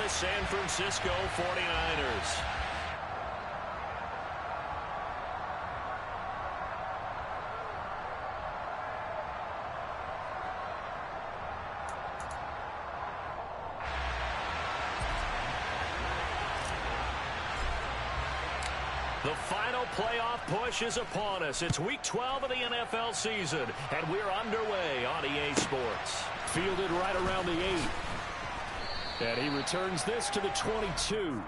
the San Francisco 49ers. The final playoff push is upon us. It's Week 12 of the NFL season, and we're underway on EA Sports. Fielded right around the 8. And he returns this to the 22.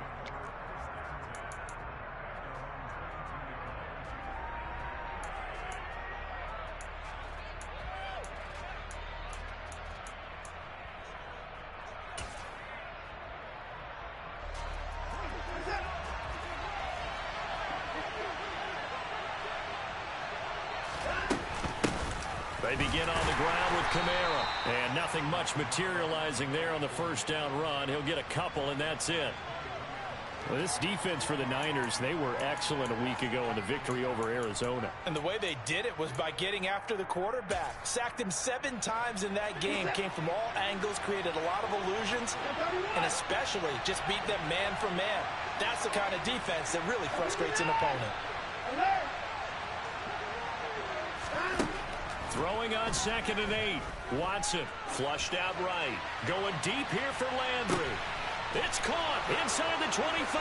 They begin on the ground with Kamara. And nothing much materializing there on the first down run. He'll get a couple, and that's it. Well, this defense for the Niners, they were excellent a week ago in the victory over Arizona. And the way they did it was by getting after the quarterback. Sacked him 7 times in that game. Came from all angles, created a lot of illusions, and especially just beat them man for man. That's the kind of defense that really frustrates an opponent. Throwing on 2nd and 8. Watson flushed out right. Going deep here for Landry. It's caught inside the 25.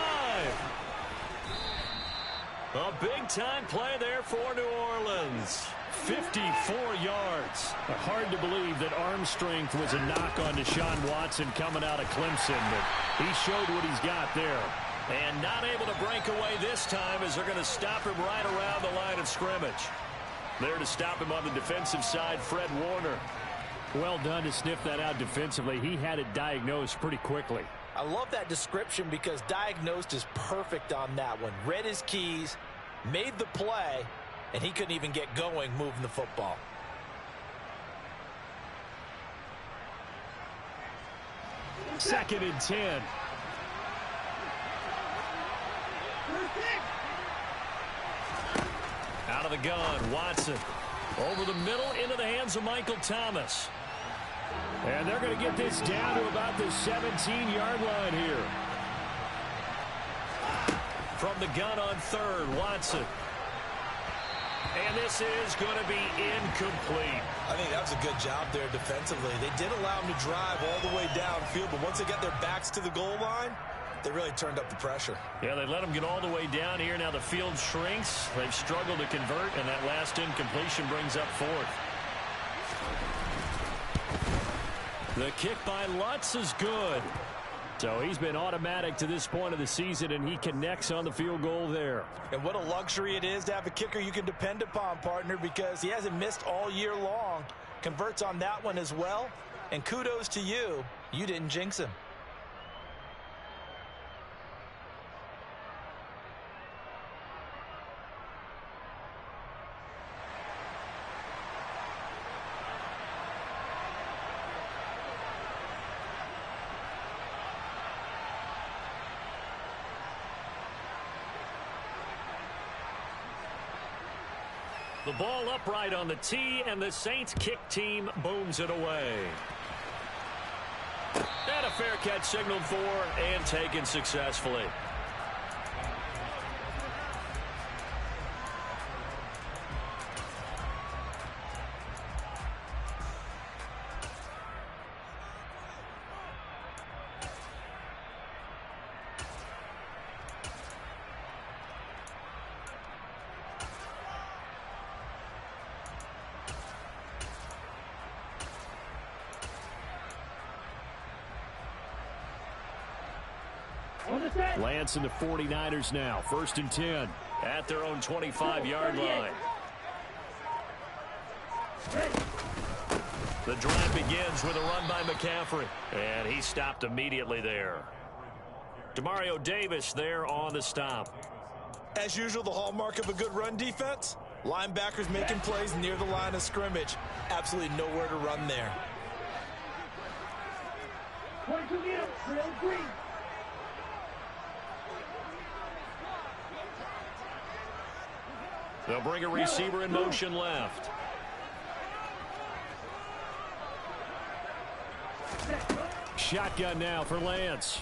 A big-time play there for New Orleans. 54 yards. Hard to believe that arm strength was a knock on Deshaun Watson coming out of Clemson, but he showed what he's got there. And not able to break away this time as they're going to stop him right around the line of scrimmage. There to stop him on the defensive side, Fred Warner. Well done to sniff that out defensively. He had it diagnosed pretty quickly. I love that description because diagnosed is perfect on that one. Read his keys, made the play, and he couldn't even get going moving the football. Second and 10. Out of the gun, Watson. Over the middle, into the hands of Michael Thomas. And they're going to get this down to about the 17-yard line here. From the gun on 3rd, Watson. And this is going to be incomplete. I think that was a good job there defensively. They did allow him to drive all the way downfield, but once they got their backs to the goal line, they really turned up the pressure. Yeah, they let them get all the way down here. Now the field shrinks. They've struggled to convert, and that last incompletion brings up 4th. The kick by Lutz is good. So he's been automatic to this point of the season, and he connects on the field goal there. And what a luxury it is to have a kicker you can depend upon, partner, because he hasn't missed all year long. Converts on that one as well. And kudos to you. You didn't jinx him. The ball upright on the tee, and the Saints kick team booms it away. And a fair catch signaled for and taken successfully. Lance and the 49ers now. 1st and 10. At their own 25-yard line. The drive begins with a run by McCaffrey. And he stopped immediately there. Demario Davis there on the stop. As usual, the hallmark of a good run defense. Linebackers making plays near the line of scrimmage. Absolutely nowhere to run there. They'll bring a receiver in motion left. shotgun now for Lance.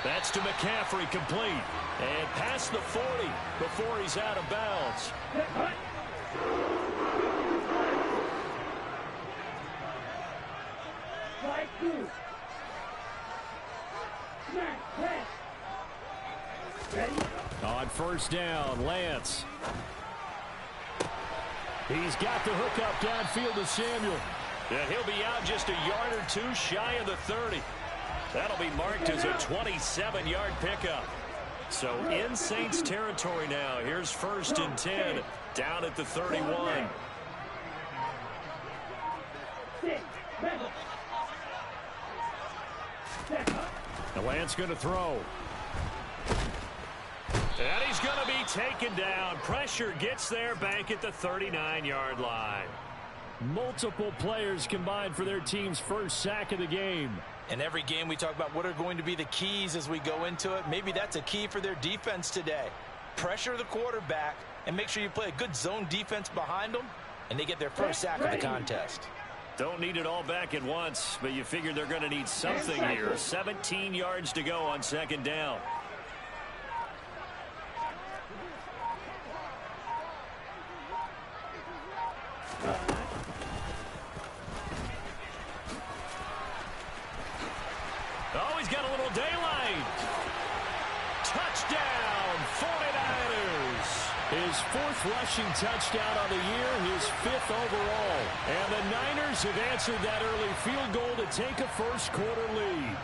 That's to McCaffrey, complete. And past the 40 before he's out of bounds. On first down, Lance. He's got the hook up downfield to Samuel. And he'll be out just a yard or two shy of the 30. That'll be marked as a 27-yard pickup. So in Saints territory now. Here's 1st and 10 down at the 31. The Lance going to throw. And he's going to be taken down. Pressure gets there back at the 39-yard line. Multiple players combined for their team's first sack of the game. In every game we talk about what are going to be the keys as we go into it. Maybe that's a key for their defense today. Pressure the quarterback and make sure you play a good zone defense behind them, and they get their first sack of the contest. Don't need it all back at once, but you figure they're going to need something here. 17 yards to go on 2nd down. Oh, he's got a little daylight. Touchdown, 49ers. His 4th rushing touchdown on the year, his 5th overall. And the Niners have answered that early field goal to take a first-quarter lead.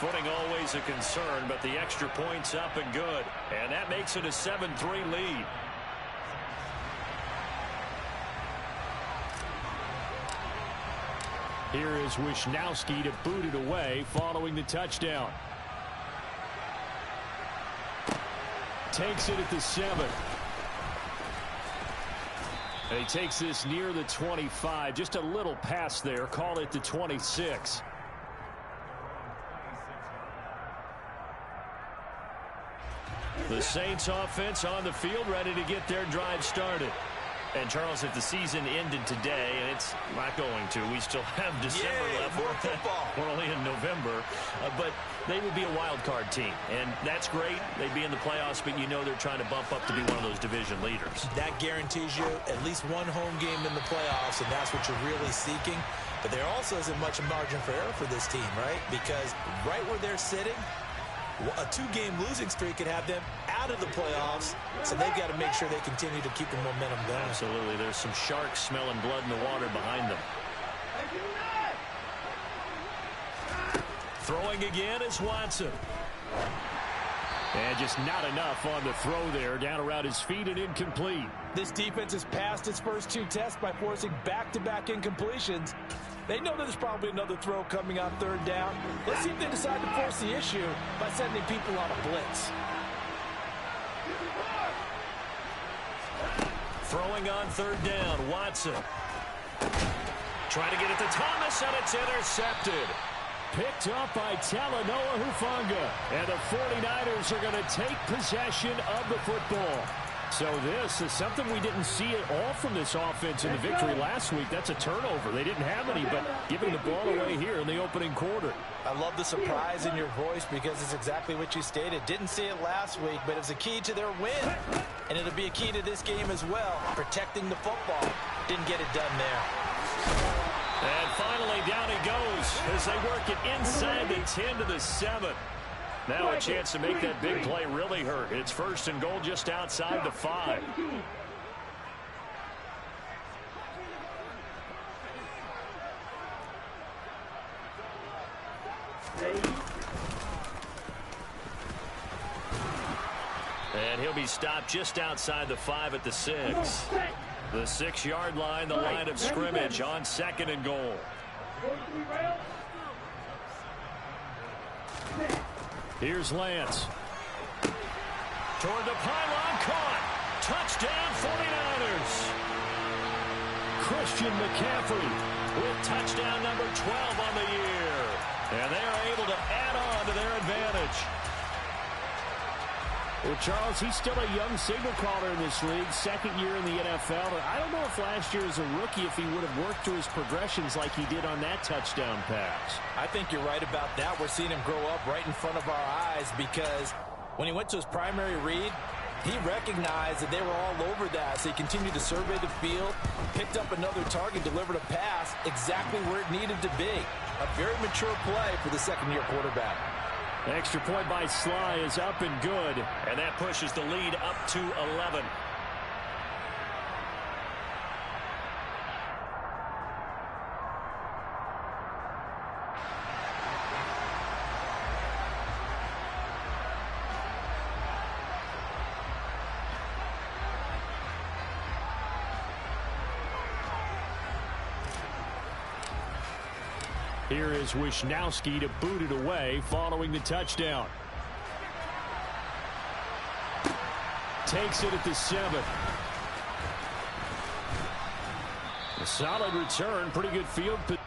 Footing always a concern, but the extra point's up and good. And that makes it a 7-3 lead. Here is Wisnowski to boot it away following the touchdown. Takes it at the 7. And he takes this near the 25. Just a little pass there. Call it the 26. The Saints offense on the field, ready to get their drive started. And, Charles, if the season ended today, and it's not going to, we still have December left. More football. We're only in November. But they would be a wild card team. And that's great. They'd be in the playoffs, but you know they're trying to bump up to be one of those division leaders. That guarantees you at least one home game in the playoffs, and that's what you're really seeking. But there also isn't much margin for error for this team, right? Because right where they're sitting, a 2-game losing streak could have them out of the playoffs, so they've got to make sure they continue to keep the momentum going. Absolutely. There's some sharks smelling blood in the water behind them. Throwing again is Watson. And just not enough on the throw there. Down around his feet and incomplete. This defense has passed its first 2 tests by forcing back-to-back incompletions. They know there's probably another throw coming on 3rd down. Let's see if they decide to force the issue by sending people on a blitz. Throwing on 3rd down, Watson. Trying to get it to Thomas, and it's intercepted. Picked up by Talanoa Hufanga. And the 49ers are going to take possession of the football. So this is something we didn't see at all from this offense in the victory last week. That's a turnover. They didn't have any, but giving the ball away here in the opening quarter. I love the surprise in your voice because it's exactly what you stated. Didn't see it last week, but it's a key to their win. And it'll be a key to this game as well, protecting the football. Didn't get it done there. And finally, down he goes as they work it inside the 10 to the 7. Now a chance to make that big play really hurt. It's 1st and goal just outside the 5. And he'll be stopped just outside the 5 at the 6. The 6-yard line, the line of scrimmage on 2nd and goal. Here's Lance. Toward the pylon, caught. Touchdown 49ers. Christian McCaffrey with touchdown number 12 on the year. And they are able to add on to their advantage. Well, Charles, he's still a young signal caller in this league, second year in the NFL. But I don't know if last year as a rookie, if he would have worked through his progressions like he did on that touchdown pass. I think you're right about that. We're seeing him grow up right in front of our eyes because when he went to his primary read, he recognized that they were all over that, so he continued to survey the field, picked up another target, delivered a pass exactly where it needed to be. A very mature play for the second-year quarterback. Extra point by Sly is up and good. And that pushes the lead up to 11. Here is Wisnowski to boot it away following the touchdown. Takes it at the 7. A solid return, pretty good field position.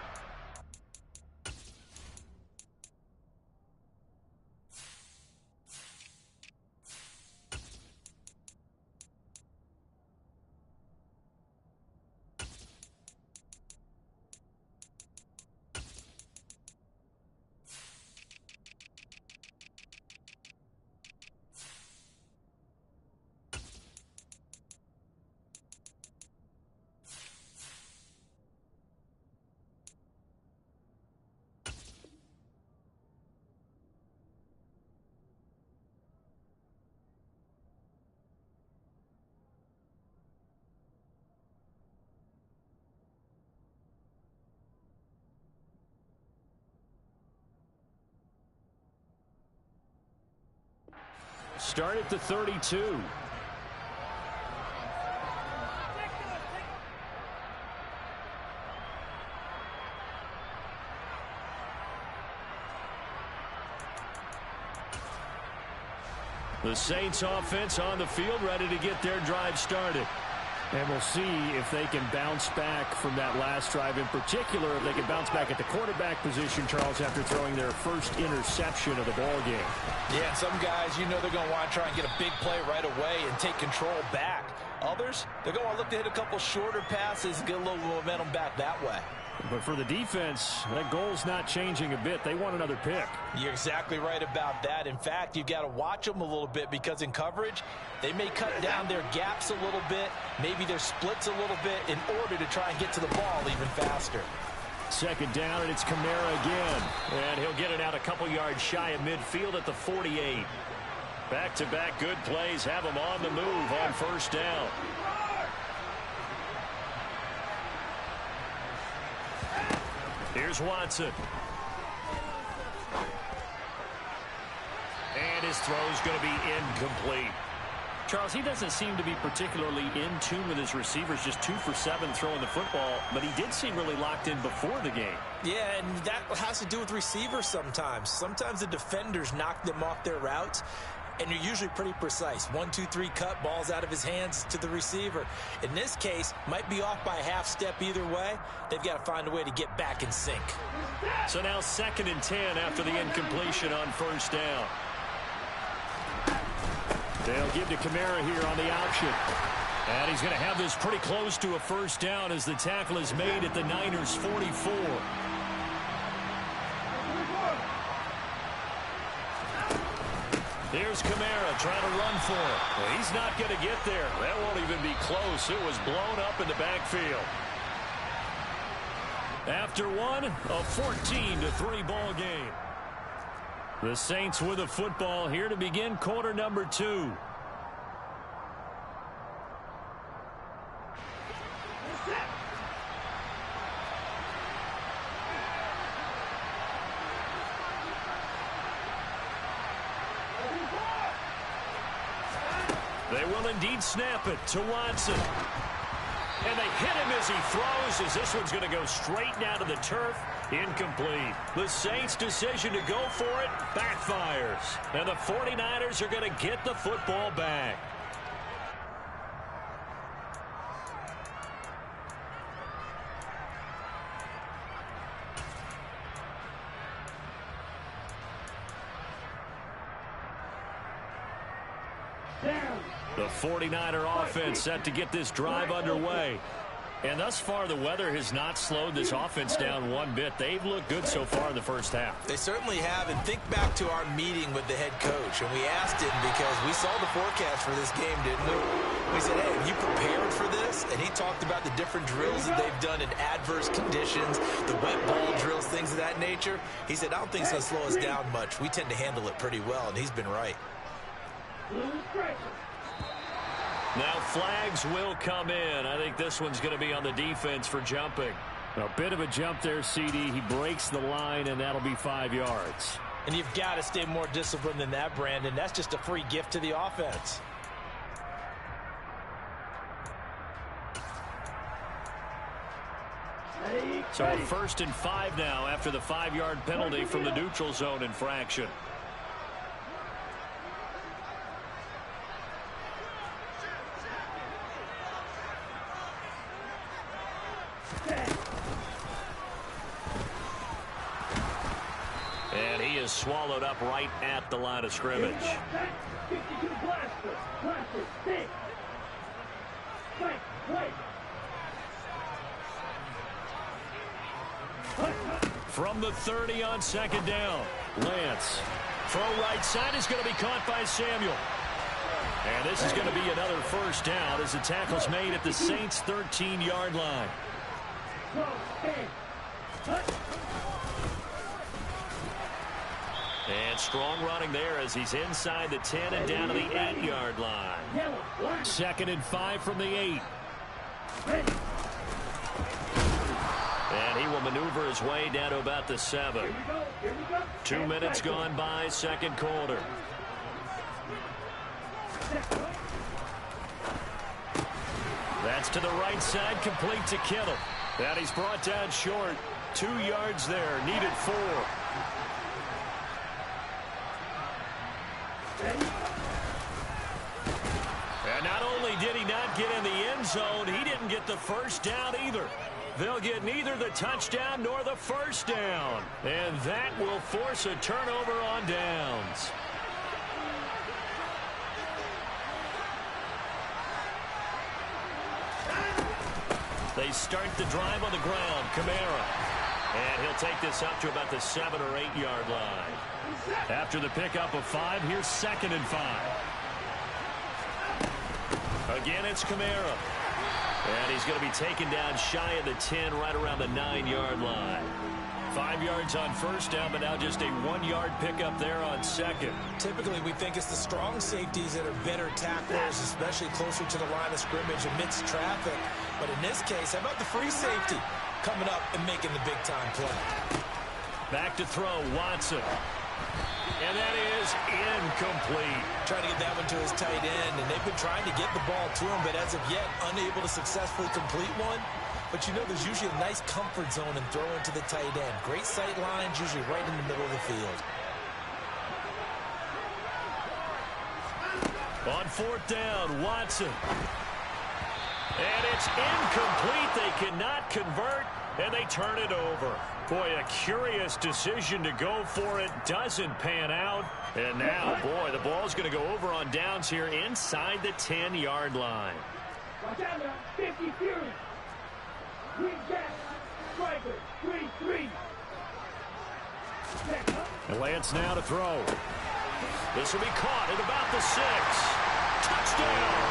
Start at the 32. The Saints offense on the field, ready to get their drive started. And we'll see if they can bounce back from that last drive, in particular, if they can bounce back at the quarterback position, Charles, after throwing their first interception of the ball game. Yeah, some guys, you know they're going to want to try and get a big play right away and take control back. Others, they're going to want to look to hit a couple shorter passes and get a little momentum back that way. But for the defense, that goal's not changing a bit. They want another pick. You're exactly right about that. In fact, you've got to watch them a little bit because in coverage, they may cut down their gaps a little bit, maybe their splits a little bit in order to try and get to the ball even faster. Second down, and it's Kamara again. And he'll get it out a couple yards shy of midfield at the 48. Back-to-back good plays have him on the move on first down. Here's Watson. And his throw's going to be incomplete. Charles, he doesn't seem to be particularly in tune with his receivers, just 2 for 7 throwing the football, but he did seem really locked in before the game. Yeah, and that has to do with receivers sometimes. Sometimes the defenders knock them off their routes, and you're usually pretty precise. 1, 2, 3 cut, balls out of his hands to the receiver. In this case, might be off by a half step either way. They've got to find a way to get back in sync. So now 2nd and 10 after the incompletion on first down. They'll give to Kamara here on the option. And he's going to have this pretty close to a first down as the tackle is made at the Niners' 44. Here's Kamara trying to run for it. Well, he's not going to get there. That won't even be close. It was blown up in the backfield. After one, a 14-3 ball game. The Saints with the football here to begin quarter number 2. They will indeed snap it to Watson. And they hit him as he throws, as this one's going to go straight down to the turf. Incomplete. The Saints' decision to go for it backfires. And the 49ers are going to get the football back. The 49er offense set to get this drive underway. And thus far, the weather has not slowed this offense down one bit. They've looked good so far in the first half. They certainly have. And think back to our meeting with the head coach. And we asked him because we saw the forecast for this game, didn't we? We said, hey, have you prepared for this? And he talked about the different drills that they've done in adverse conditions, the wet ball drills, things of that nature. He said, I don't think it's going to slow us down much. We tend to handle it pretty well, and he's been right. Now flags will come in. I think this one's going to be on the defense for jumping. A bit of a jump there, CD. He breaks the line, and that'll be 5 yards. And you've got to stay more disciplined than that, Brandon. That's just a free gift to the offense. So a 1st and 5 now after the 5-yard penalty from the neutral zone infraction. And he is swallowed up right at the line of scrimmage. From the 30 on 2nd down, Lance. Throw right side is going to be caught by Samuel. And this is going to be another 1st down as the tackle's made at the Saints' 13-yard line. And strong running there as he's inside the 10 and down to the 8-yard line. 2nd and 5 from the 8. And he will maneuver his way down to about the 7. 2 minutes gone by, 2nd quarter. That's to the right side, complete to Kittle. And he's brought down short. 2 yards there, needed 4. And not only did he not get in the end zone, he didn't get the 1st down either. They'll get neither the touchdown nor the 1st down. And that will force a turnover on downs. They start the drive on the ground. Kamara. And he'll take this up to about the 7 or 8-yard line. After the pickup of 5, here's 2nd and 5. Again, it's Kamara. And he's going to be taken down shy of the 10, right around the 9-yard line. 5 yards on 1st down, but now just a 1-yard pickup there on 2nd. Typically, we think it's the strong safeties that are better tacklers, especially closer to the line of scrimmage amidst traffic. But in this case, how about the free safety coming up and making the big-time play? Back to throw, Watson. And that is incomplete. Trying to get that one to his tight end, and they've been trying to get the ball to him, but as of yet, unable to successfully complete one. But you know, there's usually a nice comfort zone in throwing to the tight end. Great sight lines, usually right in the middle of the field. On 4th down, Watson. And it's incomplete. They cannot convert, and they turn it over. Boy, a curious decision to go for it. Doesn't pan out. And now, boy, the ball's going to go over on downs here inside the 10-yard line. Watch out now, 50 Fury. Green Jack, striker, 3-3. And Lance now to throw. This will be caught at about the 6. Touchdown!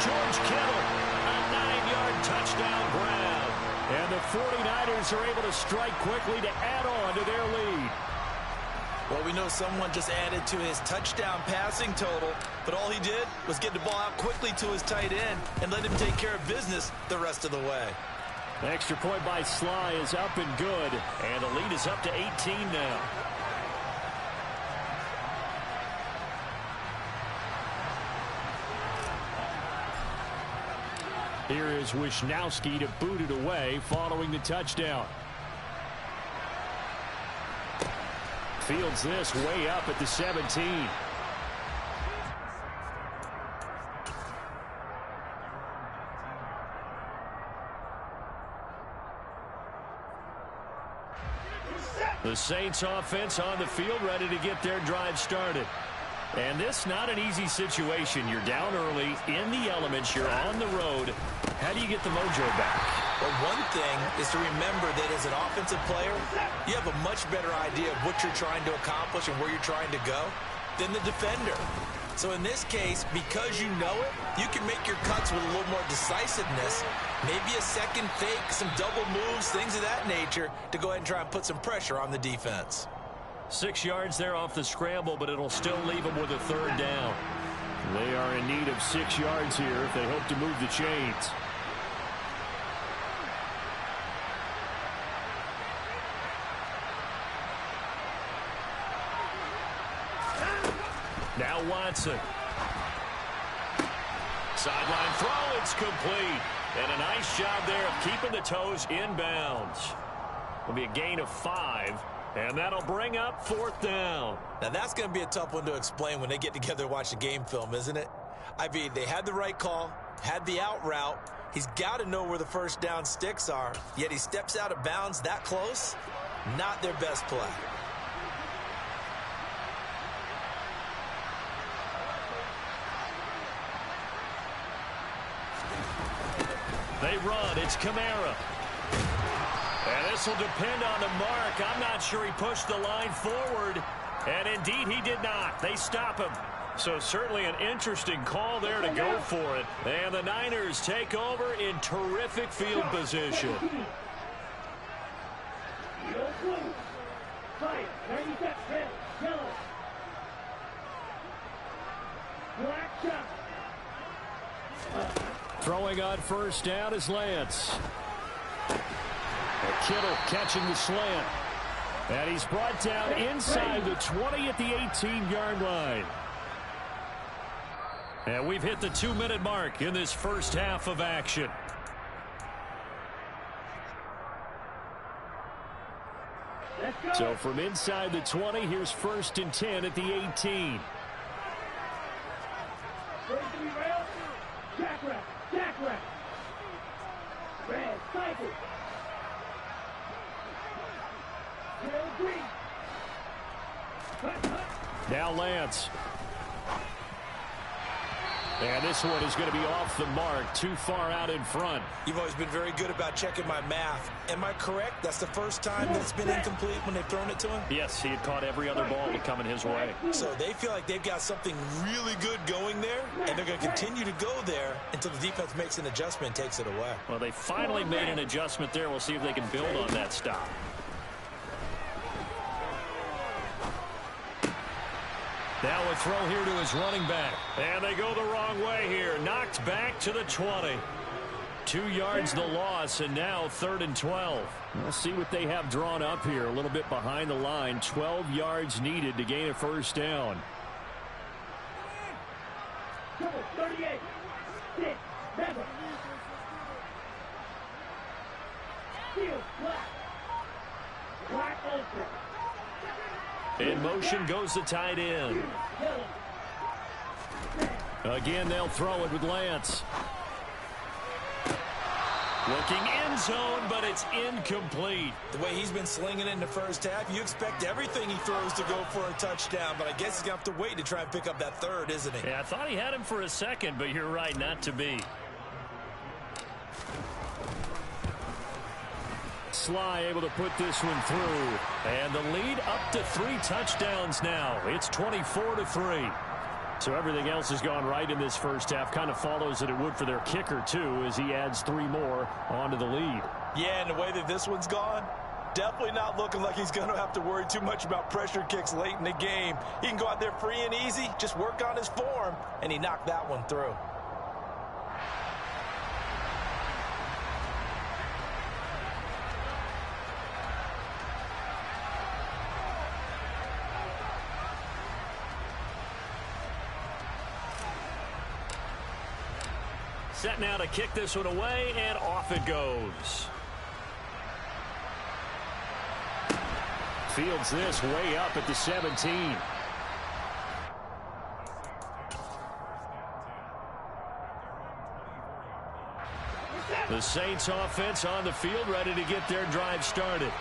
George Kittle, a 9-yard touchdown grab. And the 49ers are able to strike quickly to add on to their lead. Well, we know someone just added to his touchdown passing total, but all he did was get the ball out quickly to his tight end and let him take care of business the rest of the way. The extra point by Sly is up and good. And the lead is up to 18 now. Here is Wisnowski to boot it away following the touchdown. Fields this way up at the 17. The Saints offense on the field, ready to get their drive started. And this not an easy situation. You're down early, in the elements, you're on the road. How do you get the mojo back? Well, one thing is to remember that as an offensive player, you have a much better idea of what you're trying to accomplish and where you're trying to go than the defender. So in this case, because you know it, you can make your cuts with a little more decisiveness, maybe a second fake, some double moves, things of that nature, to go ahead and try and put some pressure on the defense. 6 yards there off the scramble, but it'll still leave them with a third down. They are in need of 6 yards here if they hope to move the chains. Now Watson. Sideline throw, it's complete. And a nice job there of keeping the toes inbounds. It'll be a gain of 5, and that'll bring up 4th down. Now that's going to be a tough one to explain when they get together to watch the game film, isn't it? I mean, they had the right call, had the out route. He's got to know where the first down sticks are, yet he steps out of bounds that close. Not their best play. They run. It's Kamara. And this will depend on the mark. I'm not sure he pushed the line forward. And indeed, he did not. They stop him. So certainly an interesting call there to go for it. And the Niners take over in terrific field position. Throwing on first down is Lance. Kittle catching the slant. And he's brought down inside the 20 at the 18-yard line. And we've hit the 2-minute mark in this first half of action. So from inside the 20, here's 1st and 10 at the 18. Now Lance. And this one is going to be off the mark, too far out in front. You've always been very good about checking my math. Am I correct? That's the first time that it's been incomplete when they've thrown it to him? Yes, he had caught every other ball coming his way. So they feel like they've got something really good going there, and they're going to continue to go there until the defense makes an adjustment and takes it away. Well, they finally made an adjustment there. We'll see if they can build on that stop. Now a throw here to his running back. And they go the wrong way here. Knocked back to the 20. 2 yards the loss, and now 3rd and 12. We'll see what they have drawn up here. A little bit behind the line. 12 yards needed to gain a first down. 38, 6, 7. Field, black ultra. In motion goes the tight end. Again, they'll throw it with Lance. Looking end zone, but it's incomplete. The way he's been slinging it in the first half, you expect everything he throws to go for a touchdown, but I guess he's going to have to wait to try and pick up that third, isn't he? Yeah, I thought he had him for a second, but you're right, not to be. Sly able to put this one through. And the lead up to 3 touchdowns now. It's 24-3. So everything else has gone right in this first half. Kind of follows that it would for their kicker, too, as he adds 3 more onto the lead. Yeah, and the way that this one's gone, definitely not looking like he's going to have to worry too much about pressure kicks late in the game. He can go out there free and easy, just work on his form, and he knocked that one through. Set now to kick this one away, and off it goes. Fields this way up at the 17. The Saints offense on the field, ready to get their drive started.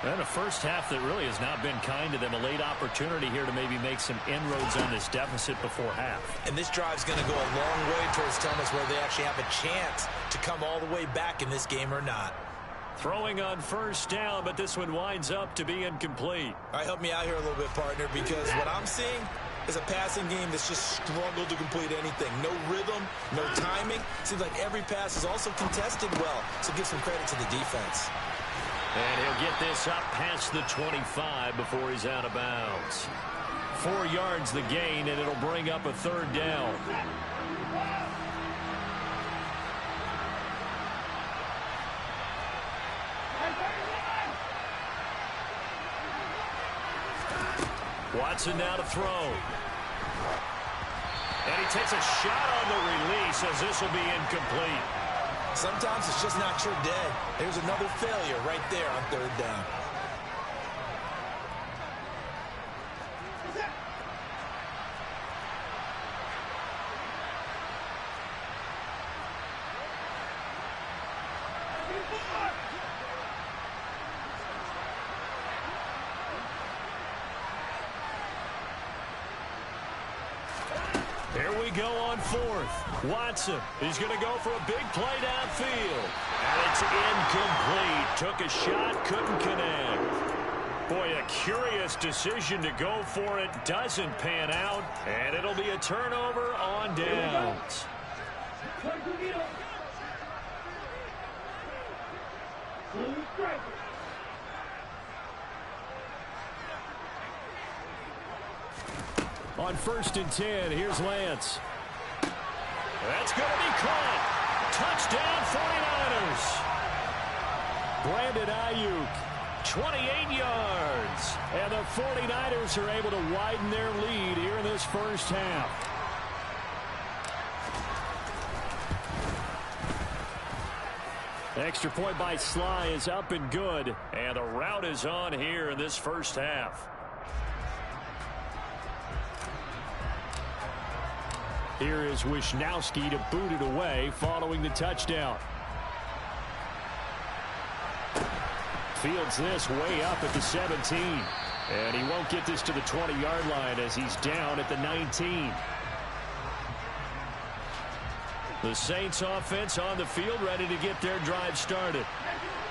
And a first half that really has not been kind to them. A late opportunity here to maybe make some inroads on this deficit before half. And this drive's going to go a long way towards telling us whether they actually have a chance to come all the way back in this game or not. Throwing on first down, but this one winds up to be incomplete. All right, help me out here a little bit, partner, because what I'm seeing is a passing game that's just struggled to complete anything. No rhythm, no timing. Seems like every pass is also contested well, so give some credit to the defense. And he'll get this up past the 25 before he's out of bounds. 4 yards the gain, and it'll bring up a third down. Watson now to throw. And he takes a shot on the release as this will be incomplete. Sometimes it's just not your day. There's another failure right there on third down. Here we go on fourth. Watson is going to go for a big play downfield. And it's incomplete. Took a shot, couldn't connect. Boy, a curious decision to go for it. Doesn't pan out. And it'll be a turnover on downs. On 1st and 10, here's Lance. That's going to be caught. Touchdown 49ers. Brandon Ayuk, 28 yards. and the 49ers are able to widen their lead here in this first half. Extra point by Sly is up and good. And the route is on here in this first half. Here is Wisnowski to boot it away following the touchdown. Fields this way up at the 17. And he won't get this to the 20-yard line as he's down at the 19. The Saints offense on the field ready to get their drive started.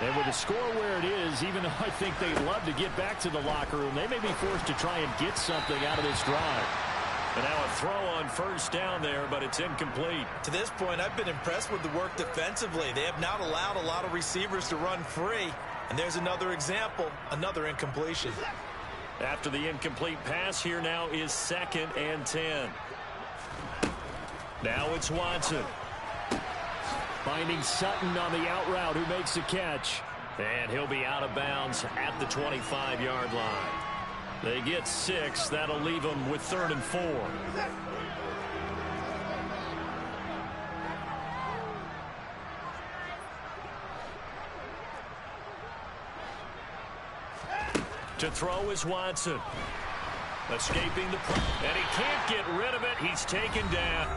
And with the score where it is, even though I think they'd love to get back to the locker room, they may be forced to try and get something out of this drive. And now a throw on first down there, but it's incomplete. To this point, I've been impressed with the work defensively. They have not allowed a lot of receivers to run free. And there's another example, another incompletion. After the incomplete pass, here now is 2nd and 10. Now it's Watson. Finding Sutton on the out route, who makes the catch. And he'll be out of bounds at the 25-yard line. They get 6. That'll leave them with 3rd and 4. To throw is Watson. Escaping the... And he can't get rid of it. He's taken down.